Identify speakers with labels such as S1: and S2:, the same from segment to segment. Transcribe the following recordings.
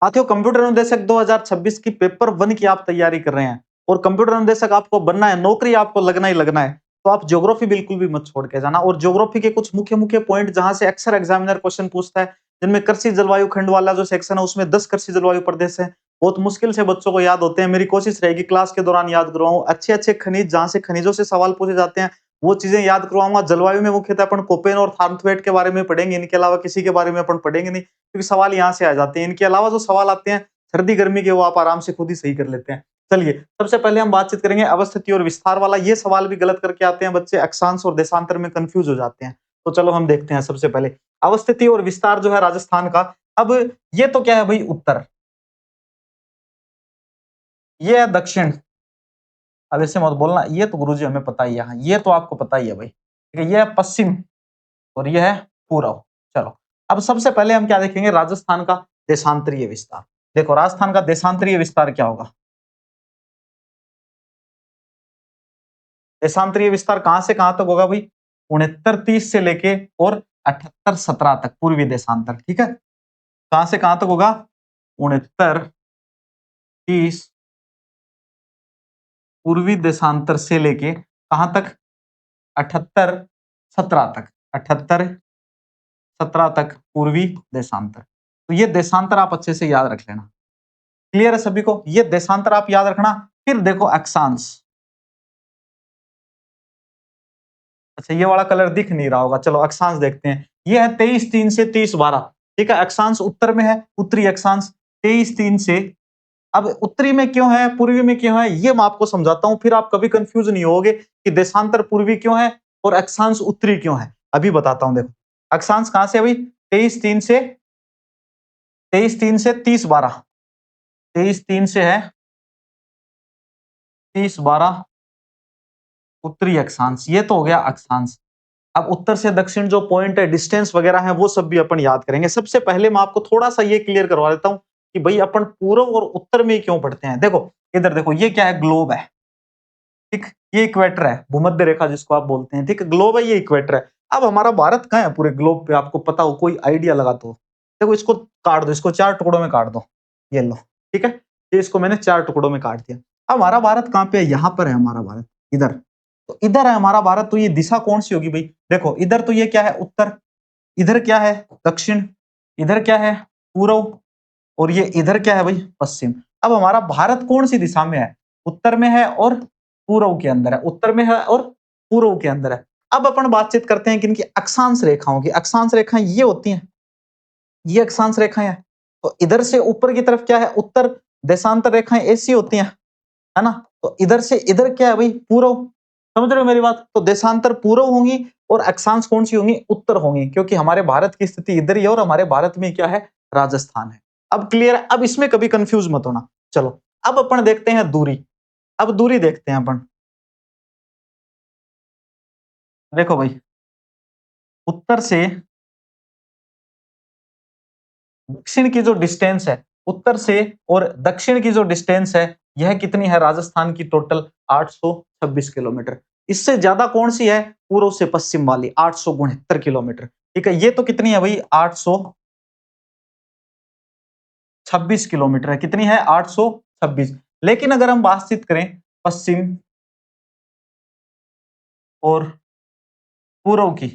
S1: साथियों, कंप्यूटर अनुदेशक 2026 की पेपर 1 की आप तैयारी कर रहे हैं और कंप्यूटर अनुदेशक आपको बनना है, नौकरी आपको लगना ही लगना है, तो आप ज्योग्राफी बिल्कुल भी मत छोड़ के जाना। और ज्योग्राफी के कुछ मुख्य-मुख्य पॉइंट जहां से अक्सर एग्जामिनर क्वेश्चन पूछता है, जिनमें कृषि जलवायु खंड वाला जो सेक्शन है उसमें 10 कृषि जलवायु प्रदेश है, बहुत मुश्किल से बच्चों को याद होते हैं। मेरी कोशिश रहेगी क्लास के दौरान याद करवाऊं। अच्छे-अच्छे खनिज जहां से खनिजों से सवाल पूछे जाते हैं वो चीजें याद करवाऊंगा। जलवायु में मुख्यतः अपन कोपेन और थार्मथवेट के बारे में पढ़ेंगे, इनके अलावा किसी के बारे में अपन पढ़ेंगे नहीं, क्योंकि सवाल यहाँ से आ जाते हैं। इनके अलावा जो सवाल आते हैं सर्दी गर्मी के, वो आप आराम से खुद ही सही कर लेते हैं। चलिए, सबसे पहले हम बातचीत करेंगे अवस्थिति और विस्तार वाला। ये सवाल भी गलत करके आते हैं बच्चे, अक्षांश और देशांतर में कंफ्यूज हो जाते हैं। तो चलो हम देखते हैं। सबसे पहले अवस्थिति और विस्तार जो है राजस्थान का, अब ये तो क्या है भाई, उत्तर, ये है दक्षिण। अब ऐसे मत बोलना, ये तो गुरुजी हमें पता ही है, हाँ, ये तो आपको पता ही है भाई, ठीक है। ये है पश्चिम और ये है पूर्व। चलो, अब सबसे पहले हम क्या देखेंगे, राजस्थान का देशांतरीय विस्तार। देखो, राजस्थान का देशांतरीय विस्तार क्या होगा। देशांतरीय विस्तार कहां से कहां तक होगा भाई, 69-30 से लेके और 78-17 तक पूर्वी देशांतर, ठीक है। कहां से कहां तक होगा, 69-30 पूर्वी देशांतर से लेके कहां तक, 78-17 तक, 78-17 तक पूर्वी देशांतर। तो ये देशांतर आप अच्छे से याद रख लेना। क्लियर है सभी को, ये देशांतर आप याद रखना। फिर देखो अक्षांश, अच्छा ये वाला कलर दिख नहीं रहा होगा, चलो अक्षांश देखते हैं। ये है 23-3 से 30-12, ठीक है। अक्षांश उत्तर में है, उत्तरी अक्षांश 23-3 से। अब उत्तरी में क्यों है, पूर्वी में क्यों है, ये मैं आपको समझाता हूं, फिर आप कभी कंफ्यूज नहीं होगे कि देशांतर पूर्वी क्यों है और अक्षांश उत्तरी क्यों है। अभी बताता हूं। देखो, अक्षांश कहां से भाई, 23-3 से, 23-3 से 30-12, 23-3 से है 30-12 उत्तरी अक्षांश, ये तो हो गया अक्षांश। अब उत्तर से दक्षिण जो पॉइंट है, डिस्टेंस वगैरह है, वो सब भी अपन याद करेंगे। सबसे पहले मैं आपको थोड़ा सा ये क्लियर करवा देता हूं कि भाई अपन पूर्व और उत्तर में क्यों पढ़ते हैं। देखो इधर देखो, ये क्या है, ग्लोब है, ठीक। ये इक्वेटर है, भूमध्य रेखा जिसको आप बोलते हैं, ठीक। ग्लोब है, ये इक्वेटर है। अब हमारा भारत कहाँ है पूरे ग्लोब पे, आपको पता हो, कोई आइडिया लगा तो। देखो इसको काट दो, इसको 4 टुकड़ों में काट दो, ये लो, ठीक है। ये इसको मैंने 4 टुकड़ों में काट दिया। अब हमारा भारत कहाँ पे है, यहाँ पर है हमारा भारत, इधर। तो इधर है हमारा भारत, तो ये दिशा कौन सी होगी भाई, देखो इधर तो ये क्या है, उत्तर, इधर क्या है, दक्षिण, इधर क्या है, पूर्व, और ये इधर क्या है भाई, पश्चिम। अब हमारा भारत कौन सी दिशा में है, उत्तर में है और पूर्व के अंदर है, उत्तर में है और पूर्व के अंदर है। अब अपन बातचीत करते हैं कि इनकी अक्षांश रेखाओं की। अक्षांश रेखाएं ये होती हैं, ये अक्षांश रेखाएं हैं। तो इधर से ऊपर की तरफ क्या है, उत्तर, देशांतर रेखाएं ऐसी होती हैं, है ना। तो इधर से इधर क्या है भाई, पूर्व। समझ रहे हो मेरी बात, तो देशांतर पूर्व होंगी और अक्षांश कौन सी होंगी, उत्तर होंगी, क्योंकि हमारे भारत की स्थिति इधर ही है और हमारे भारत में क्या है, राजस्थान है। अब क्लियर है, अब इसमें कभी कंफ्यूज मत होना। चलो, अब अपन देखते हैं दूरी। अब दूरी देखते हैं अपन। देखो भाई, उत्तर से दक्षिण की जो डिस्टेंस है, उत्तर से और दक्षिण की जो डिस्टेंस है, यह कितनी है राजस्थान की, टोटल 826 किलोमीटर। इससे ज्यादा कौन सी है, पूर्व से पश्चिम वाली, 869 किलोमीटर, ठीक है। ये तो कितनी है भाई, 826 किलोमीटर है, कितनी है, 826। लेकिन अगर हम बातचीत करें पश्चिम और पूर्व की,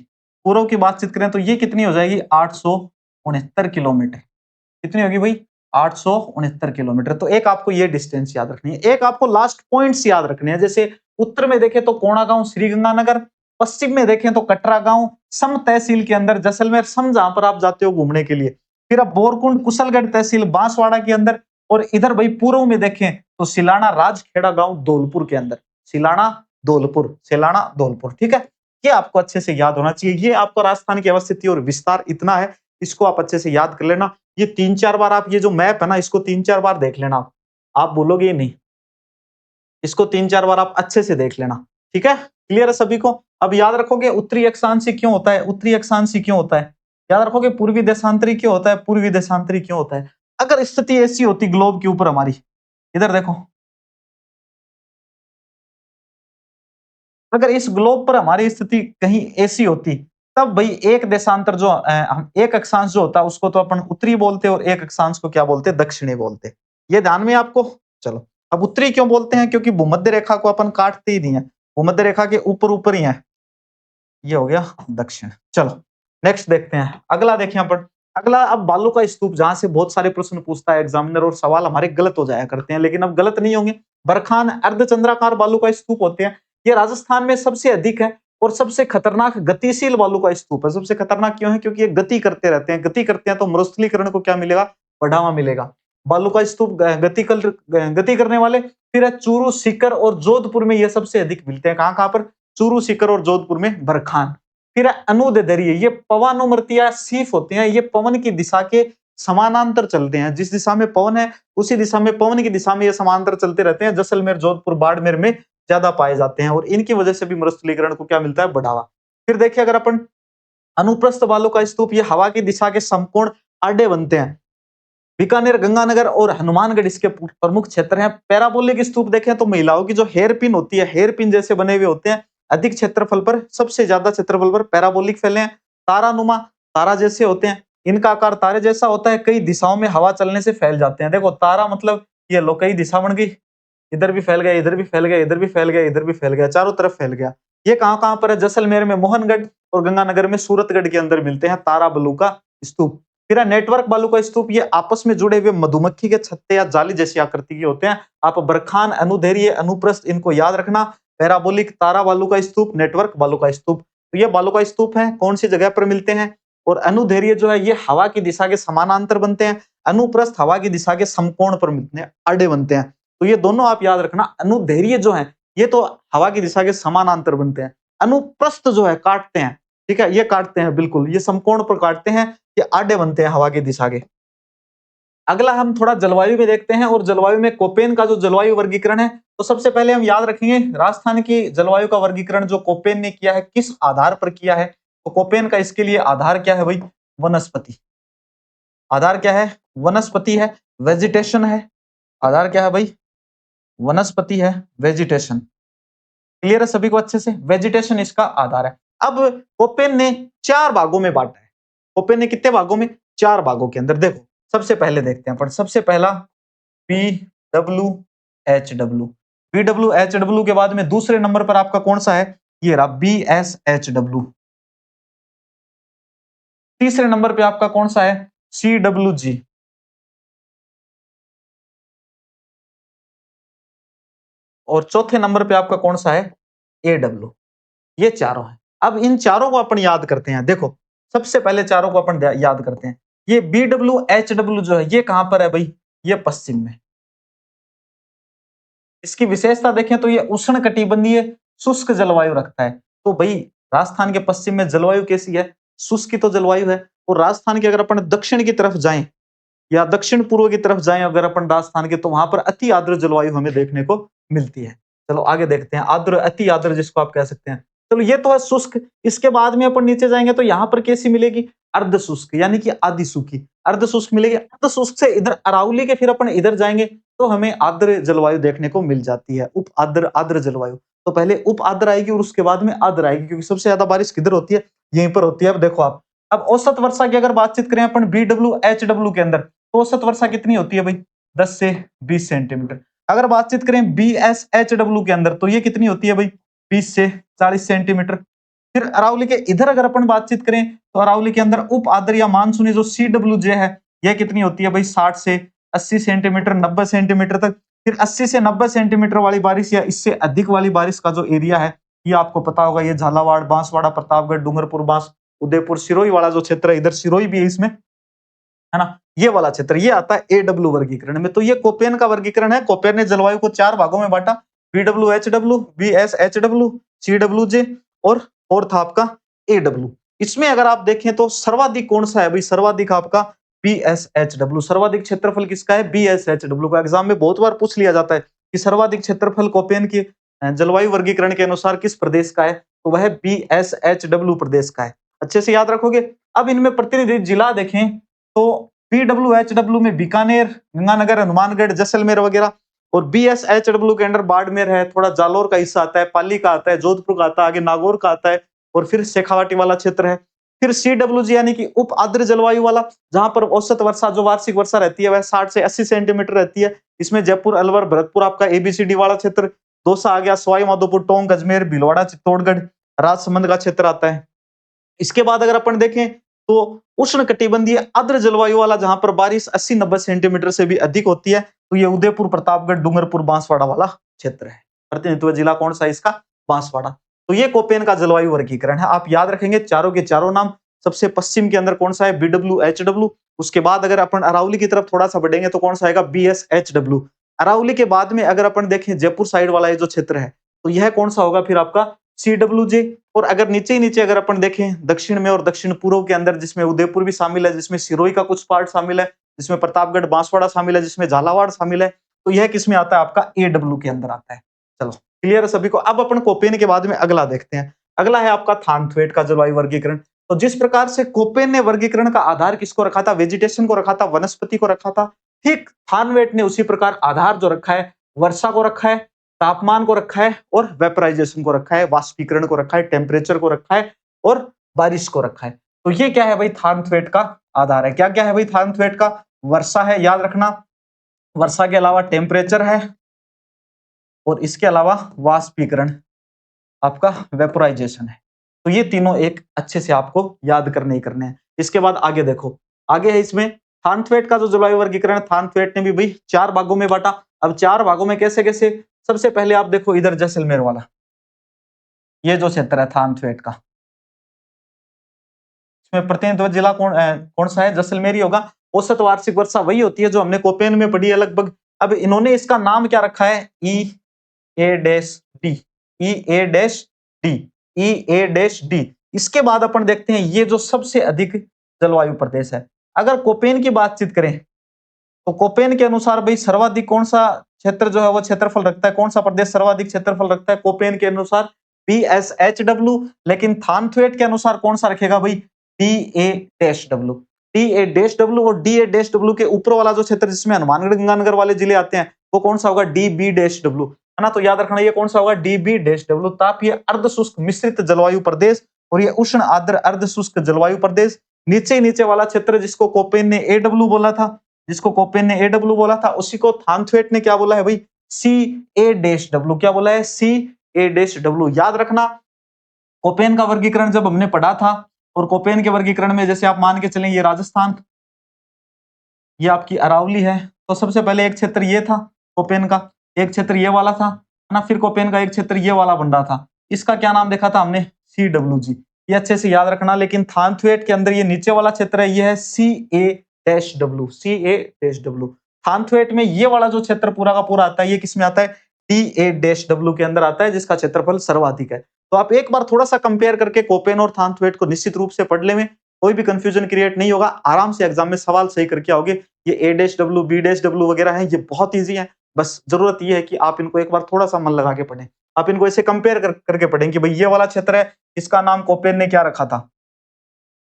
S1: पूर्व की बातचीत करें तो ये कितनी हो जाएगी, 869 किलोमीटर। कितनी होगी भाई, 869 किलोमीटर। तो एक आपको ये डिस्टेंस याद रखनी है, एक आपको लास्ट पॉइंट्स याद रखने हैं। जैसे उत्तर में देखें तो कोणागांव, श्रीगंगानगर, पश्चिम में देखें तो कटरा गांव, सम तहसील के अंदर जैसलमेर, सम जहां पर आप जाते हो घूमने के लिए। फिर अब बोरकुंड, कुशलगढ़ तहसील, बांसवाड़ा के अंदर। और इधर भाई पूर्व में देखें तो सिलाना, राजखेड़ा गांव, धौलपुर के अंदर। सिलाना, धौलपुर, सिलाना, धौलपुर, ठीक है। ये आपको अच्छे से याद होना चाहिए। ये आपको राजस्थान की अवस्थिति और विस्तार इतना है, इसको आप अच्छे से याद कर लेना। ये 3-4 बार आप, ये जो मैप है ना, इसको 3-4 बार देख लेना। आप बोलोगे नहीं, इसको 3-4 बार आप अच्छे से देख लेना, ठीक है। क्लियर है सभी को। अब याद रखोगे उत्तरी अक्षांशी क्यों होता है, उत्तरी अक्षांशी क्यों होता है। याद रखोगे पूर्वी देशांतरी क्यों होता है, पूर्वी देशांतरी क्यों होता है। अगर स्थिति ऐसी होती ग्लोब के ऊपर हमारी, इधर देखो, अगर इस ग्लोब पर हमारी स्थिति कहीं ऐसी होती तब भाई एक देशांतर जो हम एक अक्षांश जो होता है उसको तो अपन उत्तरी बोलते हैं और एक अक्षांश को क्या बोलते हैं, दक्षिणी बोलते हैं। ये ध्यान में आपको। चलो, अब उत्तरी क्यों बोलते हैं, क्योंकि भूमध्य रेखा को अपन काटते ही नहीं है, भूमध्य रेखा के ऊपर ऊपर ही है। ये हो गया दक्षिण। चलो नेक्स्ट देखते हैं, अगला देखें अपन। अगला अब बालू का स्तूप, जहां से बहुत सारे प्रश्न पूछता है एग्जामिनर और सवाल हमारे गलत हो जाया करते हैं, लेकिन अब गलत नहीं होंगे। बरखान अर्धचंद्राकार बालू का स्तूप होते हैं। ये राजस्थान में सबसे अधिक है और सबसे खतरनाक गतिशील बालू का स्तूप है। सबसे खतरनाक क्यों है, क्योंकि ये गति करते रहते हैं। गति करते हैं तो मरुस्थलीकरण को क्या मिलेगा, बढ़ावा मिलेगा। बालू का स्तूप गति करने वाले। फिर है चूरू, सीकर और जोधपुर में ये सबसे अधिक मिलते हैं। कहां कहां पर, चूरू, सीकर और जोधपुर में बरखान। फिर है अनुदैर्ध्य, ये पवनोमर्तिया सीफ होते हैं। ये पवन की दिशा के समानांतर चलते हैं, जिस दिशा में पवन है उसी दिशा में, पवन की दिशा में ये समांतर चलते रहते हैं। जैसलमेर, जोधपुर, बाड़मेर में ज्यादा पाए जाते हैं और इनकी वजह से भी मरुस्थलीकरण को क्या मिलता है, बढ़ावा। फिर देखिए अगर अपन अनुप्रस्थ बालू का स्तूप, ये हवा की दिशा के समकोण आडे बनते हैं। बीकानेर, गंगानगर और हनुमानगढ़ इसके प्रमुख क्षेत्र हैं। पैराबोलिक स्तूप देखें तो महिलाओं की जो हेयर पिन होती है, हेयर पिन जैसे बने हुए होते हैं। अधिक क्षेत्रफल पर, सबसे ज्यादा क्षेत्रफल पर पैराबोलिक फैले हैं। तारानुमा, तारा जैसे होते हैं। इनका आकार तारे जैसा होता है, कई दिशाओं में हवा चलने से फैल जाते हैं। देखो तारा मतलब ये लो, कई दिशा बन गई, इधर भी फैल गया, इधर भी फैल गया, इधर भी फैल गया, इधर भी फैल गया, चारों तरफ फैल गया। ये कहां कहां पर है, जैसलमेर में मोहनगढ़ और गंगानगर में सूरतगढ़ के अंदर मिलते हैं तारा बालू का स्तूप। फिर है नेटवर्क बालू का स्तूप, ये आपस में जुड़े हुए मधुमक्खी के छत्ते या जाली जैसी आकृति के होते हैं। आप बरखान, अनुदैर्ध्य, अनुप्रस्थ इनको याद रखना। पैराबोलिक, तारा बालू का स्तूप, नेटवर्क बालू का स्तूप। तो ये बालू का स्तूप है, कौन सी जगह पर मिलते हैं। और अनुदैर्ध्य जो है ये हवा की दिशा के समानांतर बनते हैं। अनुप्रस्थ हवा की दिशा के समकोण पर मिलते हैं, आड़े बनते हैं। तो ये दोनों आप याद रखना। अनुदैर्ध्य जो है ये तो हवा की दिशा के समानांतर बनते हैं। अनुप्रस्थ जो है काटते हैं, ठीक है, ये काटते हैं, बिल्कुल ये समकोण पर काटते हैं, ये आड़े बनते हैं हवा की दिशा के। अगला हम थोड़ा जलवायु में देखते हैं, और जलवायु में कोपेन का जो जलवायु वर्गीकरण है, तो सबसे पहले हम याद रखेंगे राजस्थान की जलवायु का वर्गीकरण जो कोपेन ने किया है, किस आधार पर किया है। तो कोपेन का इसके लिए आधार क्या है भाई, वनस्पति। आधार क्या है, वनस्पति है, वेजिटेशन है। आधार क्या है भाई, वनस्पति है, वेजिटेशन। क्लियर है सभी को अच्छे से, वेजिटेशन इसका आधार है। अब कोपेन ने 4 भागों में बांटा है। कोपेन ने कितने भागों में, 4 भागों के अंदर। देखो सबसे पहले देखते हैं, पर सबसे पहला PWHW। PWHW के बाद में दूसरे नंबर पर आपका कौन सा है, ये रहा BSHW। तीसरे नंबर पे आपका कौन सा है, CWG। और चौथे नंबर पे आपका कौन सा है, AW। ये चारों हैं। अब इन चारों को अपन याद करते हैं। देखो सबसे पहले चारों को अपन याद करते हैं। ये BWHW जो है ये कहां पर है भाई, ये पश्चिम में। इसकी विशेषता देखें तो ये उष्ण कटिबंधीय शुष्क जलवायु रखता है। तो भाई राजस्थान के पश्चिम में जलवायु कैसी है, शुष्क की तो जलवायु है। और राजस्थान के अगर अपन दक्षिण की तरफ जाएं या दक्षिण पूर्व की तरफ जाएं अगर अपन राजस्थान के, तो वहां पर अति आर्द्र जलवायु हमें देखने को मिलती है। चलो आगे देखते हैं, आर्द्र, अति आर्द्र जिसको आप कह सकते हैं। चलो ये तो है शुष्क। इसके बाद में अपन नीचे जाएंगे तो यहाँ पर कैसी मिलेगी, अर्ध शुष्क, यानी कि आधी सूखी। अर्ध शुष्क मिलेगी। अर्ध शुष्क से इधर अरावली के फिर अपन इधर जाएंगे तो हमें आर्द्र जलवायु देखने को मिल जाती है, उप आर्द्र, आर्द्र जलवायु। तो पहले उप आर्द्र आएगी और उसके बाद में आर्द्र आएगी, क्योंकि सबसे ज्यादा बारिश किधर होती है, यहीं पर होती है। अब देखो आप, अब औसत वर्षा की अगर बातचीत करें अपन BWHW के अंदर, तो औसत वर्षा कितनी होती है भाई, 10 से 20 सेंटीमीटर। अगर बातचीत करें BSHW के अंदर, तो ये कितनी होती है भाई, 20 से 40 सेंटीमीटर। फिर अरावली के इधर अगर अपन बातचीत करें, तो अरावली के अंदर उप आर्द्र या मानसूनी जो CWJ है, यह कितनी होती है भाई, 60 से 80 सेंटीमीटर, 90 सेंटीमीटर तक। फिर 80 से 90 सेंटीमीटर वाली बारिश या इससे अधिक वाली बारिश का जो एरिया है, ये आपको पता होगा, ये झालावाड़, बांसवाड़ा, प्रतापगढ़, डूंगरपुर, बांस, उदयपुर, सिरोही वाला जो क्षेत्र है, इधर सिरोही भी है इसमें, है ना, ये वाला क्षेत्र, ये आता है AW वर्गीकरण में। तो ये कोपेन का वर्गीकरण है। कोपेन ने जलवायु को 4 भागों में बांटा, BWHW, BSHW, CWJ और था आपका AW। इसमें अगर आप देखें तो सर्वाधिक कौन सा है भाई, सर्वाधिक आपका BSHW। सर्वाधिक क्षेत्रफल किसका है, BSHW का। एग्जाम में बहुत बार पूछ लिया जाता है कि सर्वाधिक क्षेत्रफल कोपेन की जलवायु वर्गीकरण के अनुसार किस प्रदेश का है, तो वह BSHW प्रदेश का है। अच्छे से याद रखोगे। अब इनमें प्रतिनिधि जिला देखें तो PWHW में बीकानेर, गंगानगर, हनुमानगढ़, जैसलमेर वगैरह, और BSHW के अंडर बाड़मेर है, थोड़ा जालोर का हिस्सा आता है, पाली का आता है, जोधपुर का आता है, आगे नागौर का आता है, और फिर शेखावाटी वाला क्षेत्र है। फिर CWG यानी कि उप आर्द्र जलवायु वाला, जहां पर औसत वर्षा जो वार्षिक वर्षा रहती है वह 60 से 80 सेंटीमीटर रहती है। इसमें जयपुर, अलवर, भरतपुर आपका ABCD वाला क्षेत्र, दौसा आ गया, सवाई माधोपुर, टोंक, अजमेर, भीलवाड़ा, चित्तौड़गढ़, राजसमंद का क्षेत्र आता है। इसके बाद अगर अपन देखें तो उष्ण कटिबंधीय आर्द्र जलवायु वाला, जहां पर बारिश 80-90 सेंटीमीटर से भी अधिक होती है, तो ये उदयपुर, प्रतापगढ़, डूंगरपुर, बांसवाड़ा वाला क्षेत्र है। प्रतिनिधित्व जिला कौन सा है इसका? बांसवाड़ा। तो ये कोपेन का जलवायु वर्गीकरण है। आप याद रखेंगे चारों के चारों नाम। सबसे पश्चिम के अंदर कौन सा है? BWHW। उसके बाद अगर अपन अरावली की तरफ थोड़ा सा बढ़ेंगे तो कौन सा आएगा? BSHW। अरावली के बाद में अगर अपन देखें जयपुर साइड वाला ये जो क्षेत्र है, तो यह कौन सा होगा फिर आपका? CWJ। और अगर नीचे ही नीचे अगर अपन देखें दक्षिण में और दक्षिण पूर्व के अंदर, जिसमें उदयपुर भी शामिल है, जिसमें सिरोही का कुछ पार्ट शामिल है, जिसमें प्रतापगढ़, बांसवाड़ा शामिल है, जिसमें झालावाड़ शामिल है, तो यह किस में आता है? आपका AW के अंदर आता है। चलो क्लियर है सभी को। अब अपन कोपेन के बाद में अगला देखते हैं। अगला है आपका थानथवेट का जलवायु वर्गीकरण। तो जिस प्रकार से कोपेन ने वर्गीकरण का आधार किसको रखा था? वेजिटेशन को रखा था, वनस्पति को रखा था। ठीक थानवेट ने उसी प्रकार आधार जो रखा है, वर्षा को रखा है, तापमान को रखा है और वेपराइजेशन को रखा है, वाष्पीकरण को रखा है, टेम्परेचर को रखा है और बारिश को रखा है। तो ये क्या है भाई? थानथवेट का आधार है। क्या क्या है भाई थानथवेट का? वर्षा है, याद रखना। वर्षा के अलावा टेम्परेचर है और इसके अलावा वाष्पीकरण, आपका वेपोराइजेशन है। तो ये तीनों एक अच्छे से आपको याद करने ही करने हैं। इसके बाद आगे देखो, आगे है इसमें थानथवेट का जो जलवायु वर्गीकरण, थानथवेट ने भी भाई 4 भागों में बांटा। अब 4 भागों में कैसे कैसे? सबसे पहले आप देखो इधर जैसलमेर वाला, ये जो क्षेत्र है थानथवेट का, इसमें प्रतिनिधित्व जिला कौन सा है? जैसलमेर ही होगा। औसत वार्षिक वर्षा वही होती है जो हमने कोपेन में पढ़ी है लगभग। अब इन्होंने इसका नाम क्या रखा है? EA-D, EA-D, EA-D। इसके बाद अपन देखते हैं ये जो सबसे अधिक जलवायु प्रदेश है। अगर कोपेन की बातचीत करें तो कोपेन के अनुसार भाई सर्वाधिक कौन सा क्षेत्र जो है वो क्षेत्रफल रखता है? कौन सा प्रदेश सर्वाधिक क्षेत्रफल रखता है कोपेन के अनुसार? BSHW। लेकिन थानथवेट के अनुसार कौन सा रखेगा भाई? DA-W। DA-W और DA-W के ऊपर वाला जो क्षेत्र जिसमें हनुमानगढ़, गंगानगर वाले जिले आते हैं, वो कौन सा होगा? DB-W, है ना। तो याद रखना ये कौन सा होगा? DB-W। ताप ये अर्ध शुष्क मिश्रित जलवायु प्रदेश और ये उष्ण आर्द्र अर्ध शुष्क जलवायु प्रदेश। नीचे नीचे वाला क्षेत्र जिसको कोपेन ने AW बोला था, उसी को थानथवेट ने क्या बोला है भाई? CA-W। क्या बोला है? CA-W। याद रखना कोपेन का वर्गीकरण जब हमने पढ़ा था, और कोपेन के वर्गीकरण में जैसे आप मान के चलें ये राजस्थान, ये आपकी अरावली है, तो सबसे पहले एक क्षेत्र ये था कोपेन का, एक क्षेत्र ये वाला था, है ना। फिर कोपेन का एक क्षेत्र ये वाला बन रहा था, इसका क्या नाम देखा था हमने? CWG। ये अच्छे से याद रखना। लेकिन थानथवेट के अंदर ये नीचे वाला क्षेत्र है, ये है CA-W, CA-W। थानथवेट में ये वाला जो क्षेत्र पूरा का पूरा आता है, ये किसमें आता है? DA-W के अंदर आता है, जिसका क्षेत्रफल सर्वाधिक है। तो आप एक बार थोड़ा सा कंपेयर करके कोपेन और थानथवेट को निश्चित रूप से पढ़ ले में, कोई भी कंफ्यूजन क्रिएट नहीं होगा। आराम से एग्जाम में सवाल सही करके आओगे। ये A-W, B-W वगैरह है, ये बहुत ईजी है। बस जरूरत ये है कि आप इनको एक बार थोड़ा सा मन लगा के पढ़ें। आप इनको ऐसे कंपेयर करके पढ़ें कि भाई ये वाला क्षेत्र है, इसका नाम कोपेन ने क्या रखा था,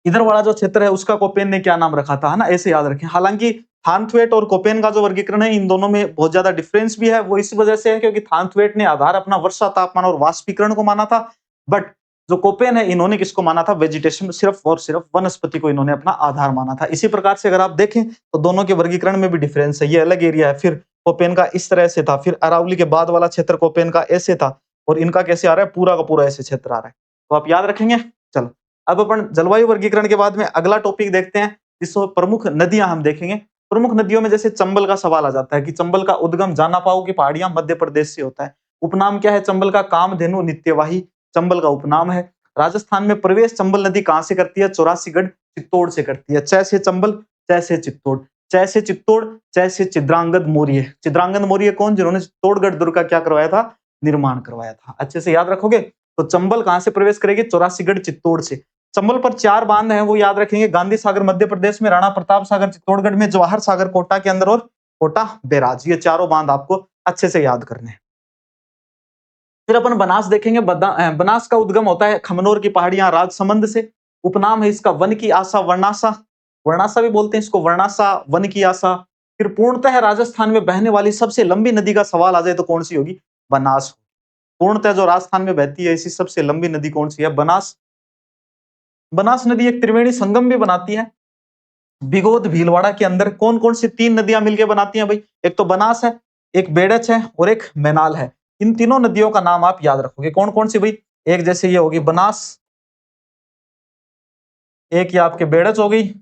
S1: इधर वाला जो क्षेत्र है उसका कोपेन ने क्या नाम रखा था, है ना। ऐसे याद रखें। हालांकि थानथवेट और कोपेन का जो वर्गीकरण है, इन दोनों में बहुत ज्यादा डिफरेंस भी है। वो इस वजह से है क्योंकि थानथवेट ने आधार अपना वर्षा, तापमान और वाष्पीकरण को माना था, बट जो कोपेन है इन्होंने किसको माना था? वेजिटेशन, सिर्फ और सिर्फ वनस्पति को इन्होंने अपना आधार माना था। इसी प्रकार से अगर आप देखें तो दोनों के वर्गीकरण में भी डिफरेंस है। ये अलग एरिया है, फिर कोपेन का इस तरह से था, फिर अरावली के बाद वाला क्षेत्र कोपेन का ऐसे था, और इनका कैसे आ रहा है? पूरा का पूरा ऐसे क्षेत्र आ रहा है। तो आप याद रखेंगे। चलो अब अपन जलवायु वर्गीकरण के बाद में अगला टॉपिक देखते हैं, जिसको प्रमुख नदियां हम देखेंगे। प्रमुख नदियों में जैसे चंबल का सवाल आ जाता है कि चंबल का उद्गम जानापाऊ की पहाड़ियां मध्य प्रदेश से होता है। उपनाम क्या है चंबल का? कामधेनु नित्यवाही चंबल का उपनाम है। राजस्थान में प्रवेश चंबल नदी कहां से करती है? 84गढ़ चित्तौड़ से करती है। च से चंबल, च से चित्तौड़, च से चित्तौड़, च से चित्रांगद मौर्य। चित्रांगद मौर्य कौन? जिन्होंने चित्तौड़गढ़ दुर्ग का क्या करवाया था? निर्माण करवाया था। अच्छे से याद रखोगे। तो चंबल कहां से प्रवेश करेगी? 84गढ़ चित्तौड़ से। चंबल पर 4 बांध हैं, वो याद रखेंगे। गांधी सागर मध्य प्रदेश में, राणा प्रताप सागर चित्तौड़गढ़ में, जवाहर सागर कोटा के अंदर और कोटा बैराज। ये चारों बांध आपको अच्छे से याद करने हैं। फिर अपन बनास देखेंगे। बनास का उद्गम होता है खमनोर की पहाड़ियां राजसमंद से। उपनाम है इसका वन की आशा, वर्णासा, वर्णासा भी बोलते हैं इसको, वर्णासा, वन की आशा। फिर पूर्णतः राजस्थान में बहने वाली सबसे लंबी नदी का सवाल आ जाए तो कौन सी होगी? बनास। पूर्णतः जो राजस्थान में बहती है ऐसी सबसे लंबी नदी कौन सी है? बनास। बनास नदी एक त्रिवेणी संगम भी बनाती है। बिगोद भीलवाड़ा के अंदर कौन कौन सी तीन नदियां मिलकर बनाती हैं भाई? एक तो बनास है, एक बेड़च है और एक मैनाल है। इन तीनों नदियों का नाम आप याद रखोगे। कौन कौन सी भाई? एक जैसे ये होगी बनास, एक ये आपके बेड़च हो गई,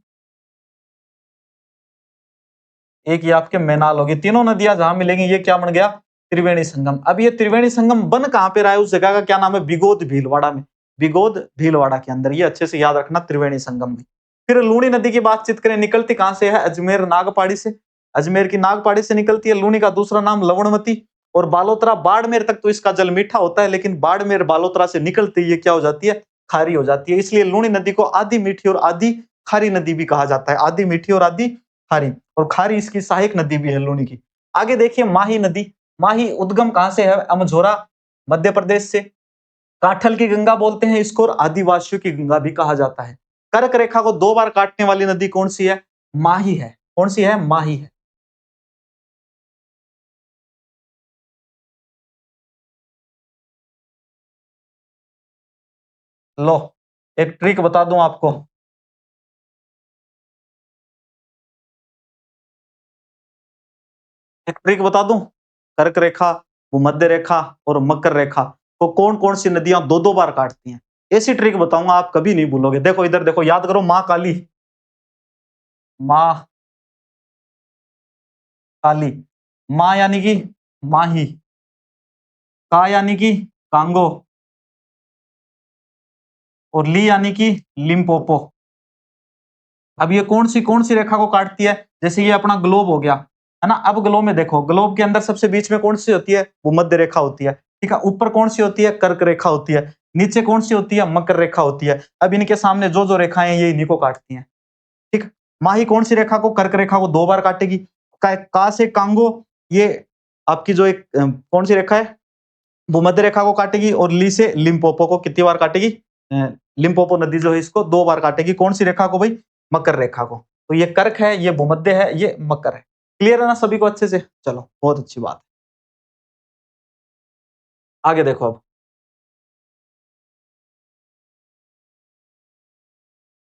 S1: एक ये आपके मैनाल होगी। तीनों नदियां जहां मिलेंगी ये क्या बन गया? त्रिवेणी संगम। अब ये त्रिवेणी संगम बन कहां पे रहा है? उस जगह का क्या नाम है? बिगोद भीलवाड़ा में। बिगोद भीलवाड़ा के अंदर, ये अच्छे से याद रखना, त्रिवेणी संगम में। फिर लूणी नदी की बातचीत करें, निकलती कहां से है? अजमेर नागपाड़ी से। अजमेर की नागपाड़ी से निकलती है। लूणी का दूसरा नाम लवणमती। और बालोतरा बाड़मेर तक तो इसका जल मीठा होता है, लेकिन बाड़मेर बालोतरा से निकलती ये क्या हो जाती है? खारी हो जाती है। इसलिए लूणी नदी को आधी मीठी और आधी खारी नदी भी कहा जाता है। आधी मीठी और आधी खारी। और खारी इसकी सहायक नदी भी है लूणी की। आगे देखिए माही नदी। माही उद्गम कहां से है? अमझोरा मध्य प्रदेश से। काठल की गंगा बोलते हैं इसको, और आदिवासियों की गंगा भी कहा जाता है। कर्क रेखा को 2 बार काटने वाली नदी कौन सी है? माही है। कौन सी है? माही है। लो, एक ट्रिक बता दूं आपको। एक ट्रिक बता दूं। कर्क रेखा, भूमध्य रेखा और मकर रेखा को कौन कौन सी नदियां 2-2 बार काटती हैं? ऐसी ट्रिक बताऊंगा, आप कभी नहीं भूलोगे। देखो इधर देखो, याद करो। माँ काली, माँ काली, माँ यानी कि माही, का यानी कि कांगो, और ली यानी कि लिम्पोपो। अब ये कौन सी रेखा को काटती है? जैसे ये अपना ग्लोब हो गया, है ना। अब ग्लोब में देखो, ग्लोब के अंदर सबसे बीच में कौन सी होती है? भूमध्य रेखा होती है। ठीक है। ऊपर कौन सी होती है? कर्क रेखा होती है। नीचे कौन सी होती है? मकर रेखा होती है। अब इनके सामने जो जो रेखाएं हैं, ये इन्हीं को काटती हैं। ठीक। माही कौन सी रेखा को? कर्क रेखा को 2 बार काटेगी। का से कांगो, ये आपकी जो एक कौन सी रेखा है? भूमध्य रेखा को काटेगी। और ली से लिम्पोपो को कितनी बार काटेगी? लिम्पोपो नदी जो है इसको 2 बार काटेगी। कौन सी रेखा को भाई? मकर रेखा को। तो ये कर्क है, ये भूमध्य है, ये मकर है। क्लियर है ना सभी को अच्छे से? चलो, बहुत अच्छी बात। आगे देखो अब।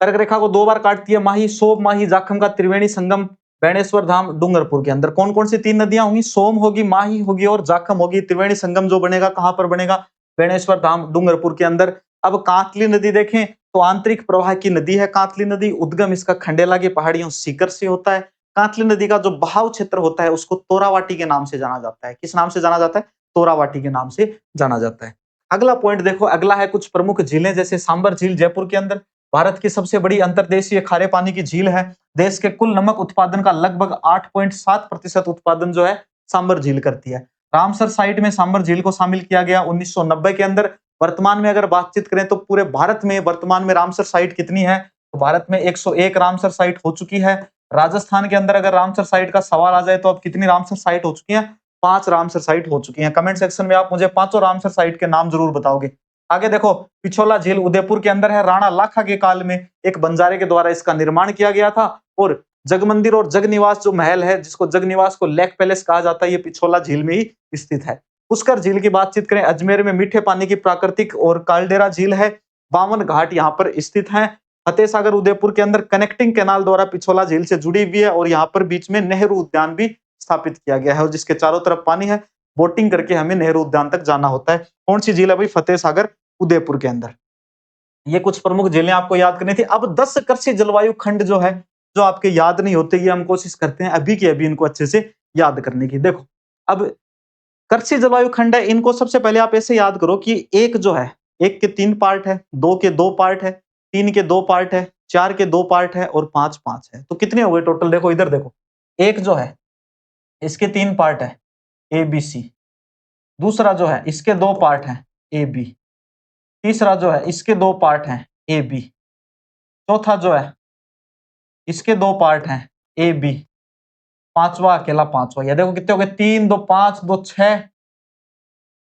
S1: कर्क रेखा को 2 बार काटती है माही। सोम माही जाखम का त्रिवेणी संगम बेणेश्वर धाम डूंगरपुर के अंदर। कौन कौन सी तीन नदियां होंगी? सोम होगी, माही होगी और जाखम होगी। त्रिवेणी संगम जो बनेगा कहां पर बनेगा? बेणेश्वर धाम डूंगरपुर के अंदर। अब कांतली नदी देखें तो आंतरिक प्रवाह की नदी है कांतली नदी। उद्गम इसका खंडेला की पहाड़ियों सीकर से होता है। कांतली नदी का जो बहाव क्षेत्र होता है उसको तोरावाटी के नाम से जाना जाता है। किस नाम से जाना जाता है? तोरावाटी के नाम से जाना जाता है। अगला पॉइंट देखो, अगला है कुछ प्रमुख झीलें, जैसे सांबर झील जयपुर के अंदर। भारत की सबसे बड़ी अंतर्देशीय खारे पानी की झील है। देश के कुल नमक उत्पादन का लगभग 8.7% उत्पादन जो है सांबर झील करती है। रामसर साइट में सांबर झील को शामिल किया गया 1990 के अंदर। वर्तमान में अगर बातचीत करें तो पूरे भारत में वर्तमान में रामसर साइट कितनी है? तो भारत में 101 रामसर साइट हो चुकी है। राजस्थान के अंदर अगर रामसर साइट का सवाल आ जाए तो अब कितनी रामसर साइट हो चुकी है? 5 रामसर साइट हो चुकी है। कमेंट सेक्शन में आप मुझे पांचों रामसर साइट के नाम जरूर बताओगे। आगे देखो, पिछोला झील उदयपुर के अंदर है। राणा लाखा के काल में एक बंजारे के द्वारा इसका निर्माण किया गया था। और जगमंदिर और जगनिवास जो महल है, जिसको जगनिवास को लेक पैलेस कहा जाता है, ये पिछोला झील में ही स्थित है। पुष्कर झील की बातचीत करें, अजमेर में मीठे पानी की प्राकृतिक और कालडेरा झील है। 52 घाट यहाँ पर स्थित हैं। फतेह सागर उदयपुर के अंदर कनेक्टिंग कैनाल द्वारा पिछोला झील से जुड़ी हुई है। और यहाँ पर बीच में नेहरू उद्यान भी स्थापित किया गया है, और जिसके चारों तरफ पानी है। बोटिंग करके हमें नेहरू उद्यान तक जाना होता है। कौन सी झील है भाई? फतेह सागर उदयपुर के अंदर। ये कुछ प्रमुख झीलें आपको याद करनी थी। अब 10 कृषि जलवायु खंड जो है, जो आपके याद नहीं होते, ये हम कोशिश करते हैं अभी के अभी इनको अच्छे से याद करने की। देखो, अब कृषि जलवायु खंड है, इनको सबसे पहले आप ऐसे याद करो कि एक जो है, एक के 3 पार्ट है, दो के 2 पार्ट है, 3 के 2 पार्ट है, 4 के 2 पार्ट है और 5 5 है। तो कितने हो गए टोटल? देखो इधर देखो, एक जो है इसके 3 पार्ट है, ए बी सी। दूसरा जो है इसके 2 पार्ट हैं, ए बी। तीसरा जो है इसके 2 पार्ट हैं, ए बी। चौथा जो है इसके 2 पार्ट हैं, ए बी। पांचवा अकेला पांचवा। ये देखो कितने हो गए? 3 2 5 2 6,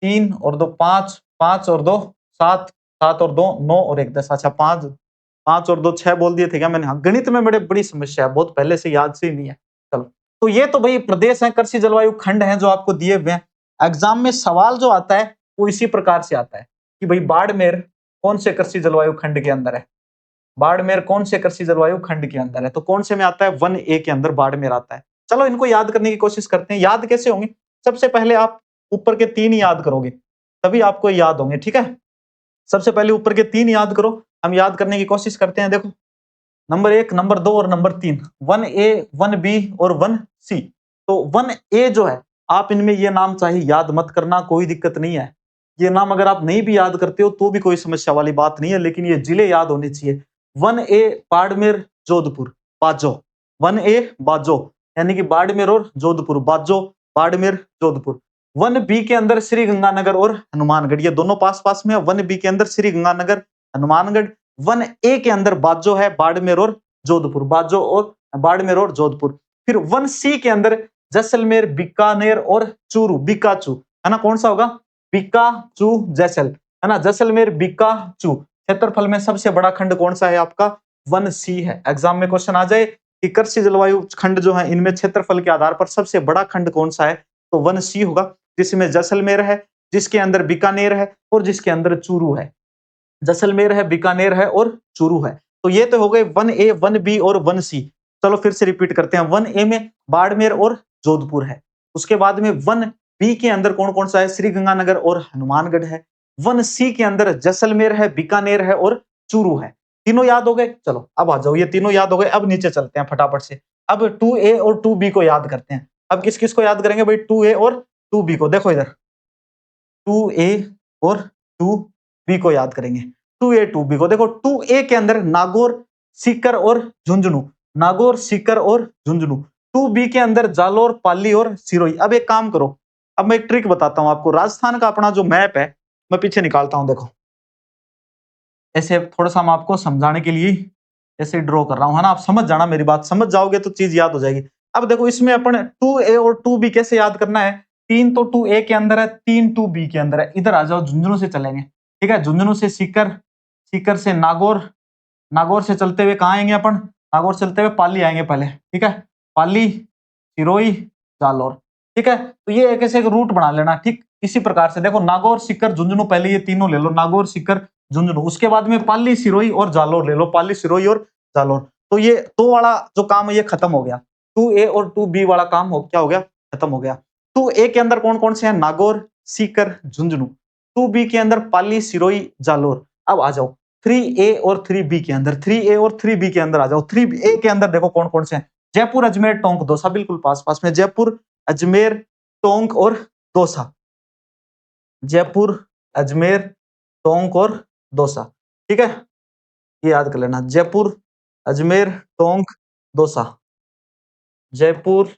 S1: 3 और 2 5, 5 और 2 7, 7 और 2 9 और 1 10। अच्छा, 5 5 और 2 6 बोल दिए थे क्या मैंने? हाँ, गणित में बड़े बड़ी समस्या है, बहुत पहले से याद से ही नहीं है। चलो, तो ये तो भाई प्रदेश है, कृषि जलवायु खंड है जो आपको दिए हुए हैं। एग्जाम में सवाल जो आता है वो इसी प्रकार से आता है कि भाई बाड़मेर कौन से कृषि जलवायु खंड के अंदर है? बाड़मेर कौन से कृषि जलवायु खंड के अंदर है? तो कौन से में आता है? 1A के अंदर बाड़मेर आता है। चलो इनको याद करने की कोशिश करते हैं। याद कैसे होंगे? सबसे पहले आप ऊपर के 3 ही याद करोगे, तभी आपको याद होंगे, ठीक है? सबसे पहले ऊपर के 3 याद करो। हम याद करने की कोशिश करते हैं। देखो, नंबर 1, नंबर 2 और नंबर 3, 1A, 1B और 1C। तो 1A जो है, आप इनमें ये नाम चाहे याद मत करना, कोई दिक्कत नहीं है। ये नाम अगर आप नहीं भी याद करते हो तो भी कोई समस्या वाली बात नहीं है, लेकिन ये जिले याद होने चाहिए। 1A बाड़मेर, जोधपुर, बाजो। 1A बाजो, यानी कि बाड़मेर और जोधपुर, बाजो, बाड़मेर, जोधपुर। 1B के अंदर श्री गंगानगर और हनुमानगढ़, ये दोनों पास-पास में है। 1B के अंदर श्री गंगानगर, हनुमानगढ़। 1A के अंदर बाजो है, बाड़मेर और जोधपुर, बाजो और बाड़मेर और जोधपुर। फिर 1C के अंदर जैसलमेर, बीकानेर और चूरू, बीकाचू, है ना? कौन सा होगा? बीकाचू, जैसल, है ना? जैसलमेर, बीकाचू। क्षेत्रफल में सबसे बड़ा खंड कौन सा है आपका? 1C है। एग्जाम में क्वेश्चन आ जाए कि कृषि जलवायु खंड जो है, इनमें क्षेत्रफल के आधार पर सबसे बड़ा खंड कौन सा है? तो 1C होगा, जिसमें जैसलमेर है, जिसके अंदर बीकानेर है और जिसके अंदर चूरू है। जैसलमेर है, बीकानेर है और चूरू है। तो ये तो हो गए 1A, 1B और 1C। चलो फिर से रिपीट करते हैं। 1A में बाड़मेर और जोधपुर है। उसके बाद में 1B के अंदर कौन-कौन सा है? श्री गंगानगर और हनुमानगढ़ है। 1C के अंदर जैसलमेर है, बीकानेर है और चूरू है। तीनों याद हो गए? चलो अब आ जाओ, ये तीनों याद हो गए। अब नीचे चलते हैं फटाफट से। अब 2A और 2B को याद करते हैं। अब किस-किस को याद करेंगे भाई? 2A और 2B को। देखो इधर, 2A और 2B को याद करेंगे। 2A 2B को देखो। 2A के अंदर नागौर, सीकर और झुंझुनू, नागौर, सीकर और झुंझुनू। 2B के अंदर जालोर, पाली और सिरोही। अब एक काम करो, अब मैं एक ट्रिक बताता हूं आपको। राजस्थान का अपना जो मैप है, मैं पीछे निकालता हूं। देखो, ऐसे थोड़ा सा मैं आपको समझाने के लिए ऐसे ड्रॉ कर रहा हूं, है ना? आप समझ जाना मेरी बात, समझ जाओगे तो चीज याद हो जाएगी। अब देखो, इसमें अपन 2A और 2B कैसे याद करना है? 3 तो 2A के अंदर है, 3 2B के अंदर है। इधर आ जाओ, झुंझुनू से चलेंगे, ठीक है? झुंझुनू से सीकर, सीकर से नागौर, नागौर से चलते हुए कहाँ आएंगे अपन? नागौर से चलते हुए पाली आएंगे पहले, ठीक है? पाली, सिरोही, जालोर, ठीक है? तो ये एक ऐसे एक रूट बना लेना, ठीक? इसी प्रकार से देखो, नागौर, सीकर, झुंझुनू, पहले ये तीनों ले लो, नागौर, सीकर, झुंझुनू। उसके बाद में पाली, सिरोही और जालोर ले लो, पाली, सिरोही और जालोर। तो ये 2 वाला जो काम है ये खत्म हो गया। 2A और 2B वाला काम हो क्या हो गया? खत्म हो गया। 2A के अंदर कौन-कौन से हैं? नागौर, सीकर, झुंझुनू। 2B के अंदर पाली, सिरोही, जालोर। अब आ जाओ 3A और 3B के अंदर। 3A और 3B के अंदर आ जाओ। 3A के अंदर देखो कौन-कौन से हैं? जयपुर, अजमेर, टोंक, दौसा, बिल्कुल पास-पास में। जयपुर, अजमेर, टोंक और दौसा। जयपुर, अजमेर, टोंक और दौसा, ठीक है? ये याद कर लेना। जयपुर, अजमेर, टोंक, दौसा। जयपुर,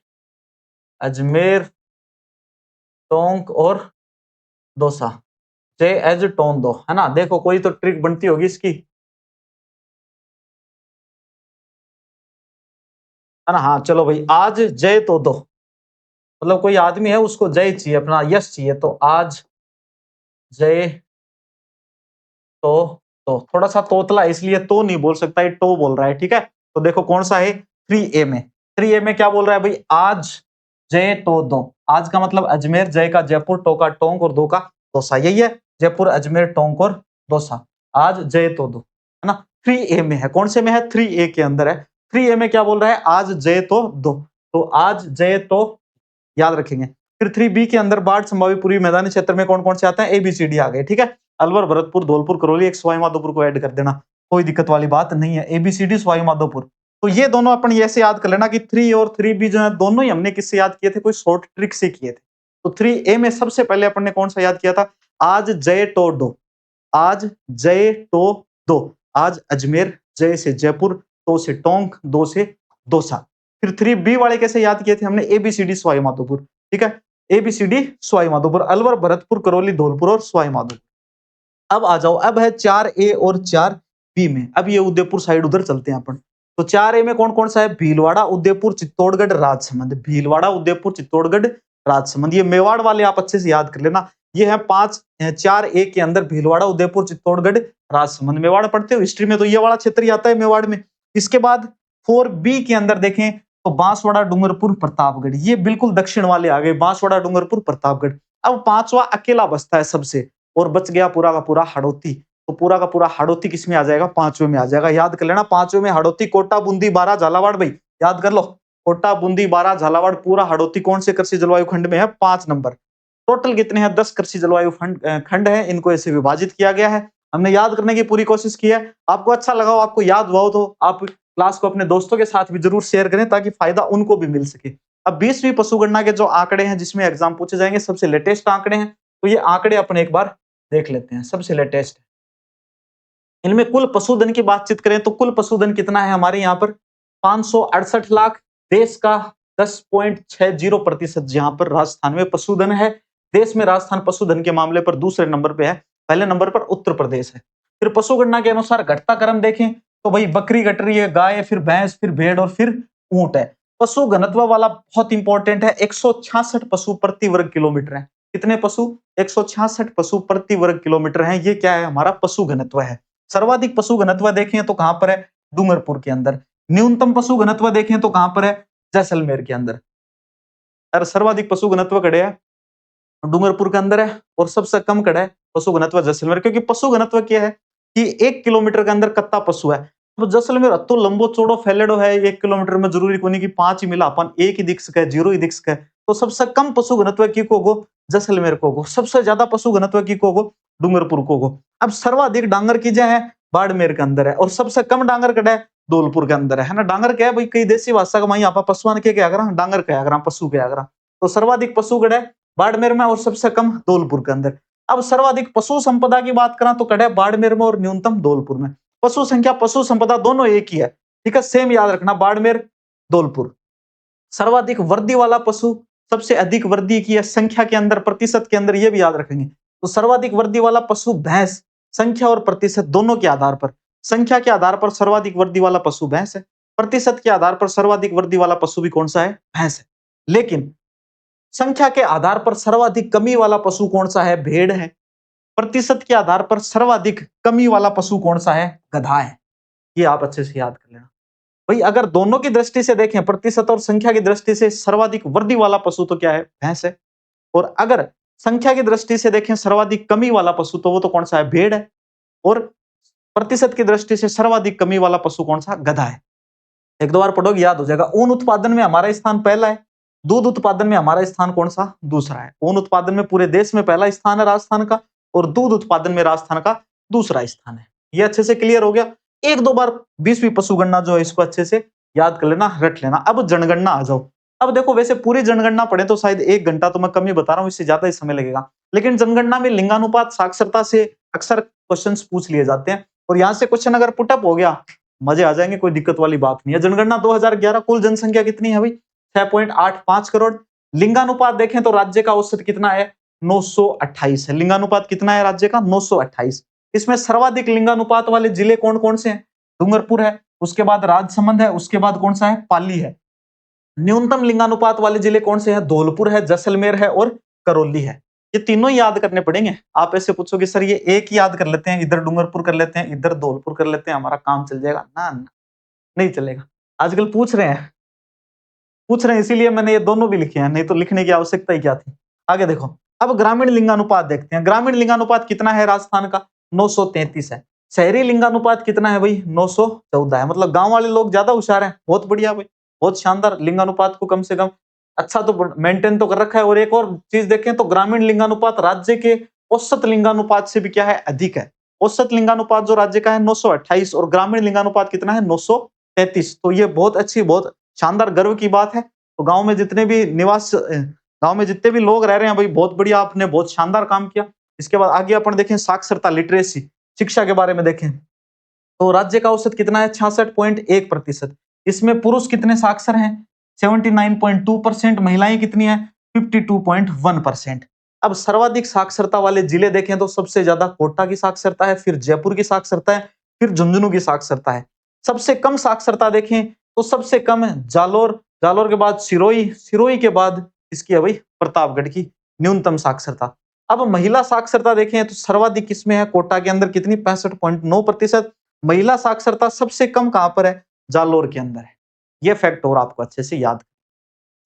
S1: अजमेर, टोंक और दौसा। जय एज टोन दो, है ना? देखो कोई तो ट्रिक बनती होगी इसकी, है ना? हाँ चलो भाई, आज जय तो दो, मतलब कोई आदमी है उसको जय चाहिए, अपना यश चाहिए, तो आज जय तो थोड़ा सा तोतला है, इसलिए तो नहीं बोल सकता, ये तो बोल रहा है, ठीक है? तो देखो कौन सा है? 3A में। 3A में क्या बोल रहा है भाई? आज जय तो दो। आज का मतलब अजमेर, जय का जयपुर, टो का टोंक और दो का दौसा। यही है, जयपुर, अजमेर, टोंक और दौसा। आज जय तो दो, है ना? 3A में है। कौन से में है? 3A के अंदर है। 3A में क्या बोल रहा है? आज जय तो दो। तो आज जय तो याद रखेंगे। फिर 3B के अंदर बाढ़ संभावित पूर्वी मैदानी क्षेत्र में कौन-कौन से आते हैं? ABCD आ गए, ठीक है? अलवर, भरतपुर, धौलपुर, करौली, एक सवाई माधोपुर को ऐड कर देना, कोई दिक्कत वाली बात नहीं है। ABCD सवाई माधोपुर। तो ये दोनों अपन ऐसे याद कर लेना कि 3 और 3B जो है, दोनों ही हमने किससे याद किए थे? कोई शॉर्ट ट्रिक से किए थे। तो 3A में सबसे पहले अपन ने कौन सा याद किया था? आज जय तो दो। आज जय तो दो। आज अजमेर, जय से जयपुर, तो से टोंक, दो से दौसा। फिर 3B वाले कैसे याद किए थे हमने? ABCD सवाई माधोपुर, ठीक है? ABCD सवाई माधोपुर, अलवर, भरतपुर, करौली, धौलपुर और सवाई माधोपुर। अब आ जाओ, अब है 4A और 4B में। अब ये उदयपुर साइड उधर चलते हैं अपन। तो 4A में कौन-कौन सा है? भीलवाड़ा, उदयपुर, चित्तौड़गढ़, राजसमंद। भीलवाड़ा, उदयपुर, चित्तौड़गढ़, राजसमंद। ये मेवाड़ वाले आप अच्छे से याद कर लेना। ये है 4A के अंदर भीलवाड़ा, उदयपुर, चित्तौड़गढ़, राजसमंद। मेवाड़ पढ़ते हो हिस्ट्री में, तो ये वाला क्षेत्र ही आता है मेवाड़ में। इसके बाद 4B के अंदर देखें तो बांसवाड़ा, डूंगरपुर, प्रतापगढ़। ये बिल्कुल दक्षिण वाले आ गए, बांसवाड़ा, डूंगरपुर, प्रतापगढ़। अब 5वां अकेला बचता है सबसे, और बच गया पूरा का पूरा हड़ौती। तो पूरा का पूरा हाड़ौती किसमें आ जाएगा, पांचवें में आ जाएगा। याद कर लेना, पांचवें में हाड़ौती, कोटा, बूंदी, बारा, झालावाड़। भाई याद कर लो, कोटा, बूंदी, बारा, झालावाड़, पूरा हाड़ौती कौन से कृषि जलवायु खंड में है, 5 नंबर। टोटल कितने हैं, 10 कृषि जलवायु खंड है, इनको ऐसे विभाजित किया गया है। हमने याद करने की पूरी कोशिश की है। आपको अच्छा लगा हो, आपको याद हुआ हो, तो आप क्लास को अपने दोस्तों के साथ भी जरूर शेयर करें ताकि फायदा उनको भी मिल सके। अब 20वीं पशुगणना के जो आंकड़े हैं जिसमें एग्जाम पूछे जाएंगे, सबसे लेटेस्ट आंकड़े हैं, तो ये आंकड़े अपन एक बार देख लेते हैं। सबसे लेटेस्ट इनमें कुल पशुधन की बातचीत करें तो कुल पशुधन कितना है हमारे यहाँ पर, 568 लाख। देश का 10.60% यहाँ पर राजस्थान में पशुधन है। देश में राजस्थान पशुधन के मामले पर दूसरे नंबर पे है, पहले नंबर पर उत्तर प्रदेश है। फिर पशुगणना के अनुसार घटता क्रम देखें तो भाई बकरी घट रही है, गाय, फिर भैंस, फिर भेड़ और फिर ऊंट है। पशु घनत्व वाला बहुत इंपॉर्टेंट है, 166 पशु प्रति वर्ग किलोमीटर है। कितने पशु, 166 पशु प्रति वर्ग किलोमीटर है। ये क्या है, हमारा पशु घनत्व है। सर्वाधिक पशु घनत्व देखें तो कहां पर है, डूंगरपुर के अंदर। न्यूनतम पशु घनत्व देखें तो कहां पर है, जैसलमेर के अंदर। अरे सर्वाधिक पशु घनत्व कड़े है डूंगरपुर के अंदर है, और सबसे कम कड़ा है पशु घनत्व जैसलमेर। क्योंकि पशु घनत्व क्या है कि 1 किलोमीटर के अंदर कितना पशु है। तो जैसलमेर तो लंबो चौड़ो फैलेडो है, 1 किलोमीटर में जरूरी कोनी कि 5 ही मिला, अपन 1 ही दिख सके, 0 ही दिख सके। तो सबसे कम पशु घनत्व की को गो जैसलमेर को गो, सबसे ज्यादा पशु घनत्व की को गो डूंगरपुर को गो। अब सर्वाधिक डांगर की जय है बाड़मेर के अंदर है, और सबसे कम डांगर कड़ा है धौलपुर के अंदर है ना। डांगर क्या है भाई, कई देसी भाषा का वहीं आप पशुआन के क्या करा, डांगर क्या करा, पशु क्या करा। तो सर्वाधिक पशु कड़ा है बाड़मेर में और सबसे कम धौलपुर के अंदर। अब सर्वाधिक पशु संपदा की बात करा तो कड़ा है बाड़मेर में और न्यूनतम धौलपुर में। पशु संख्या पशु संपदा दोनों एक ही है, ठीक है, सेम याद रखना, बाड़मेर धौलपुर। सर्वाधिक वर्दी वाला पशु, सबसे अधिक वर्दी की है संख्या के अंदर, प्रतिशत के अंदर, ये भी याद रखेंगे। तो सर्वाधिक वर्दी वाला पशु भैंस, संख्या और प्रतिशत दोनों के आधार पर। संख्या के आधार पर सर्वाधिक वर्दी वाला पशु भैंस है, प्रतिशत के आधार पर सर्वाधिक वर्दी वाला पशु भी कौन सा है, भैंस है। लेकिन संख्या के आधार पर सर्वाधिक कमी वाला पशु कौन सा है, भेड़ है। प्रतिशत के आधार पर सर्वाधिक कमी वाला पशु कौन सा है, गधा है। ये आप अच्छे से याद कर लेना भाई। अगर दोनों की दृष्टि से देखें, प्रतिशत और संख्या की दृष्टि से, सर्वाधिक वर्दी वाला पशु तो क्या है, भैंस है। और अगर संख्या की दृष्टि से देखें सर्वाधिक कमी वाला पशु, तो वो तो कौन सा है, भेड़ है। और प्रतिशत की दृष्टि से सर्वाधिक कमी वाला पशु कौन सा, गधा है। एक दो बार पढ़ोगे याद हो जाएगा। ऊन उत्पादन में हमारा स्थान पहला है, दूध उत्पादन में हमारा स्थान कौन सा, दूसरा है। ऊन उत्पादन में पूरे देश में पहला स्थान है राजस्थान का, और दूध उत्पादन में राजस्थान का दूसरा स्थान है। ये अच्छे से क्लियर हो गया। एक दो बार 20वीं पशुगणना जो है इसको अच्छे से याद कर लेना, रट लेना। अब जनगणना आ जाओ। अब देखो, वैसे पूरी जनगणना पढ़े तो शायद 1 घंटा, तो मैं कम ही बता रहा हूँ, इससे ज्यादा ही समय लगेगा। लेकिन जनगणना में लिंगानुपात साक्षरता से अक्सर क्वेश्चन पूछ लिए जाते हैं, और यहाँ से क्वेश्चन अगर पुटअप हो गया, मजे आ जाएंगे, कोई दिक्कत वाली बात नहीं है। जनगणना 2011, कुल जनसंख्या कितनी है भाई, 6.85 करोड़। लिंगानुपात देखें तो राज्य का औसत कितना है, 928 है। लिंगानुपात कितना है राज्य का, 928। इसमें सर्वाधिक लिंगानुपात वाले जिले कौन कौन से हैं, डूंगरपुर है, उसके बाद राजसमंद है, उसके बाद कौन सा है, पाली है। न्यूनतम लिंगानुपात वाले जिले कौन से हैं, धौलपुर है, जैसलमेर है और करौली है। ये तीनों ही याद करने पड़ेंगे। आप ऐसे पूछोगे सर ये एक ही याद कर लेते हैं, इधर डूंगरपुर कर लेते हैं, इधर धौलपुर कर लेते हैं, हमारा काम चल जाएगा ना, ना नहीं चलेगा। आजकल पूछ रहे हैं इसीलिए मैंने ये दोनों भी लिखे हैं, नहीं तो लिखने की आवश्यकता ही क्या थी। आगे देखो, अब ग्रामीण लिंगानुपात देखते हैं। ग्रामीण लिंगानुपात कितना है राजस्थान का, 933 है। शहरी लिंगानुपात कितना है भाई, 914 है। मतलब गांव वाले लोग ज्यादा होशियार हैं। बहुत बढ़िया भाई, बहुत शानदार। लिंगानुपात को कम से कम अच्छा तो मेंटेन तो कर रखा है। और एक और चीज देखें तो ग्रामीण लिंगानुपात राज्य के औसत लिंगानुपात से भी क्या है, अधिक है। औसत लिंगानुपात जो राज्य का है 928, और ग्रामीण लिंगानुपात कितना है, 933। तो ये बहुत अच्छी, बहुत शानदार, गर्व की बात है। तो गांव में जितने भी गांव में जितने भी लोग रह रहे हैं भाई, बहुत बढ़िया, आपने बहुत शानदार काम किया। इसके बाद आगे अपन देखें साक्षरता, लिटरेसी, शिक्षा के बारे में देखें तो राज्य का औसत कितना है, 66.1%। इसमें पुरुष कितने साक्षर हैं, 79.2%। महिलाएं कितनी है, 52.1%। अब सर्वाधिक साक्षरता वाले जिले देखें तो सबसे ज्यादा कोटा की साक्षरता है, फिर जयपुर की साक्षरता है, फिर झुंझुनू की साक्षरता है। सबसे कम साक्षरता देखें तो सबसे कम है जालोर, जालोर के बाद सिरोही, सिरोही के बाद इसकी है भाई प्रतापगढ़ की न्यूनतम साक्षरता। अब महिला साक्षरता देखें तो सर्वाधिक किसमें है, कोटा के अंदर कितनी, 65.9%। महिला साक्षरता सबसे कम कहां पर है, जालोर के अंदर है। यह फैक्ट और आपको अच्छे से याद।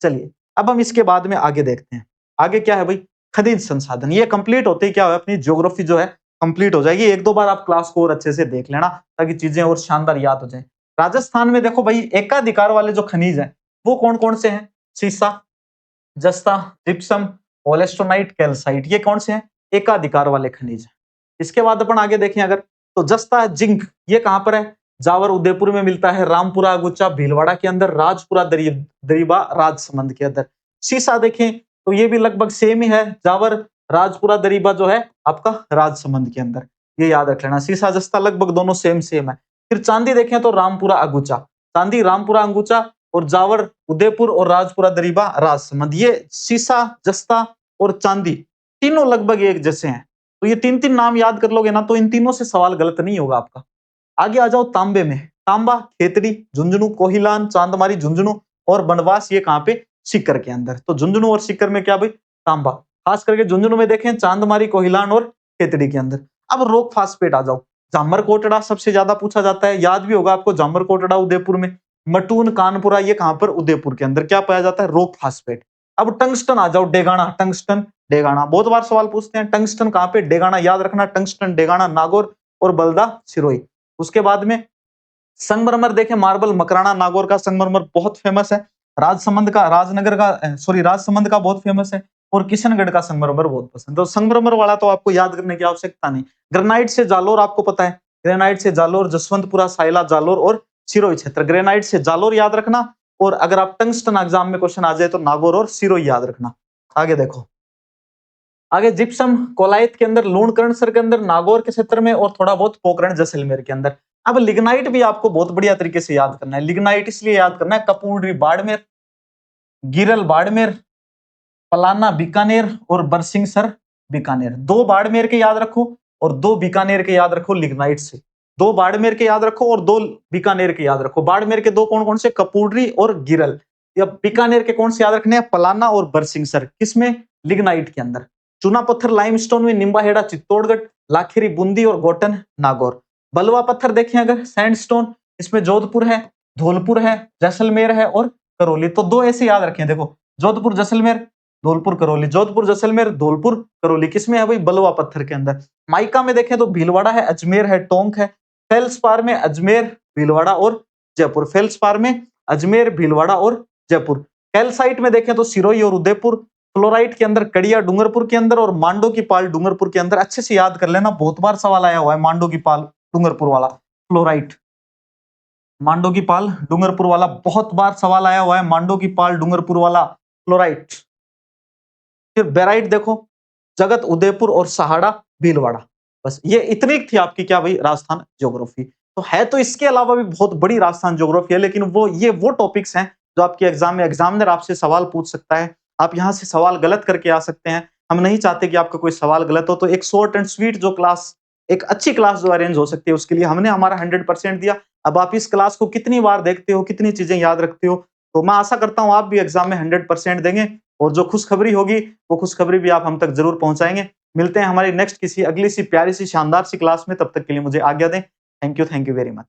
S1: चलिए अब हम इसके बाद में आगे देखते हैं। आगे क्या है भाई, खनिज संसाधन। ये कंप्लीट होते ही क्या है, अपनी ज्योग्राफी जो है कंप्लीट हो जाएगी। एक दो बार आप क्लास को और अच्छे से देख लेना ताकि चीजें और शानदार याद हो जाए। राजस्थान में देखो भाई एकाधिकार वाले जो खनिज हैं वो कौन कौन से हैं? सीसा, जस्ता, जिप्सम, ओलेस्टोनाइट, कैल्साइट, ये कौन से हैं? एकाधिकार वाले खनिज हैं। इसके बाद अपन आगे देखें अगर, तो जस्ता, जिंक, ये कहां पर है? जावर उदयपुर में मिलता है, रामपुरा अगुचा भीलवाड़ा के अंदर, राजपुरा दरीबा राजसमंद के अंदर। सीसा देखें तो ये भी लगभग सेम ही है, जावर राजपुरा दरीबा जो है आपका राजसमंद के अंदर, ये याद रख लेना। सीसा जस्ता लगभग दोनों सेम सेम है। फिर चांदी देखें तो रामपुरा अगुचा, चांदी रामपुरा अंगुचा और जावर उदयपुर और राजपुरा दरीबा राजसमंद, ये सीसा जस्ता और चांदी तीनों लगभग एक जैसे हैं। तो ये तीन तीन नाम याद कर लोगे ना तो इन तीनों से सवाल गलत नहीं होगा आपका। आगे आ जाओ तांबे में, तांबा, खेतड़ी, झुंझुनू, कोहिलान, चांदमारी, झुंझुनू और बनवास, ये कहां पे? सीकर के अंदर। तो झुंझुनू और सीकर में क्या भाई? तांबा। खास करके झुंझुनू में देखें, चांदमारी, कोहिलान और खेतड़ी के अंदर। अब रॉक फास्फेट आ जाओ, जामर कोटड़ा सबसे ज्यादा पूछा जाता है, याद भी होगा आपको, जामर कोटड़ा उदयपुर में, मटून, कानपुरा, ये कहां पर? उदयपुर के अंदर। क्या पाया जाता है? Rock phosphate. अब टंगस्टन आ जाओ, डेगाना, टंगस्टन, डेगाना, बहुत बार सवाल पूछते हैं, टंगस्टन कहां पे? डेगाना, याद रखना, टंगस्टन, डेगाना, नागौर और बलदा सिरोही। उसके बाद में संगमरमर देखें, मार्बल, मकराना, नागौर का संगमरमर बहुत फेमस है, राजसमंद का, राजनगर का, सॉरी राजसमंद का बहुत फेमस है, और किशनगढ़ का संगमरमर बहुत पसंद है। तो संगमरमर वाला तो आपको याद करने की आवश्यकता नहीं। ग्रेनाइट से जालोर आपको पता है, ग्रेनाइट से जालोर, जसवंतपुरा, साइला, जालोर और सिरोही क्षेत्र। ग्रेनाइट से जालोर याद रखना, और अगर आप टंगस्टन एग्जाम में क्वेश्चन आ जाए तो नागौर और सिरोही याद रखना। आगे देखो, आगे जिप्सम कोलायत के अंदर, लूणकरणसर के अंदर, नागौर के क्षेत्र में और थोड़ा बहुत पोखरण जैसलमेर के अंदर। अब लिग्नाइट भी आपको बहुत बढ़िया तरीके से याद करना है। लिग्नाइट इसलिए याद करना है, कपूरडी बाड़मेर, गिरल बाड़मेर, पलाना बीकानेर और बरसिंहसर बीकानेर। दो बाड़मेर के याद रखो और दो बीकानेर के याद रखो लिग्नाइट से। दो बाड़मेर के याद रखो और दो बीकानेर के याद रखो। बाड़मेर के दो कौन कौन से? कपूरडी और गिरल। या बीकानेर के कौन से याद रखने हैं? पलाना और बरसिंहसर। किसमें? लिग्नाइट के अंदर। चूना पत्थर लाइमस्टोन में निम्बाहेड़ा चित्तौड़गढ़, लाखेरी बूंदी और गोटन नागौर। बलुआ पत्थर देखें अगर, सैंडस्टोन, इसमें जोधपुर है, धौलपुर है, जैसलमेर है और करौली। तो दो ऐसे याद रखें, देखो, जोधपुर जैसलमेर, धौलपुर करौली, जोधपुर जैसलमेर, धौलपुर करौली। किसमें है भाई? बलुआ पत्थर के अंदर। माइका में देखें तो भीलवाड़ा है, अजमेर है, टोंक है। फेल्सपार में अजमेर, भीलवाड़ा और जयपुर। फेल्सपार में अजमेर, भीलवाड़ा और जयपुर। कैल्साइट में देखें तो सिरोही और उदयपुर। फ्लोराइट के अंदर कड़िया डूंगरपुर के अंदर और मांडो की पाल डूंगरपुर के अंदर। अच्छे से याद कर लेना, बहुत बार सवाल आया हुआ है मांडो की पाल डूंगरपुर वाला। फ्लोराइट, मांडो की पाल डूंगरपुर वाला बहुत बार सवाल आया हुआ है, मांडो की पाल डूंगरपुर वाला फ्लोराइट। फिर बेराइट देखो, जगत उदयपुर और सहाड़ा भीलवाड़ा। बस ये इतनी थी आपकी क्या भाई? राजस्थान ज्योग्राफी। तो है तो इसके अलावा भी बहुत बड़ी राजस्थान ज्योग्राफी है, लेकिन वो टॉपिक्स हैं जो आपके एग्जाम में एग्जामिनर आपसे सवाल पूछ सकता है। आप यहाँ से सवाल गलत करके आ सकते हैं। हम नहीं चाहते कि आपका कोई सवाल गलत हो। तो एक शॉर्ट एंड स्वीट जो क्लास, एक अच्छी क्लास जो अरेंज हो सकती है, उसके लिए हमने हमारा 100% दिया। अब आप इस क्लास को कितनी बार देखते हो, कितनी चीजें याद रखते हो, तो मैं आशा करता हूं आप भी एग्जाम में 100% देंगे, और जो खुशखबरी होगी वो खुशखबरी भी आप हम तक जरूर पहुंचाएंगे। मिलते हैं हमारी नेक्स्ट किसी अगली सी प्यारी सी शानदार सी क्लास में, तब तक के लिए मुझे आज्ञा दें। Thank you very much.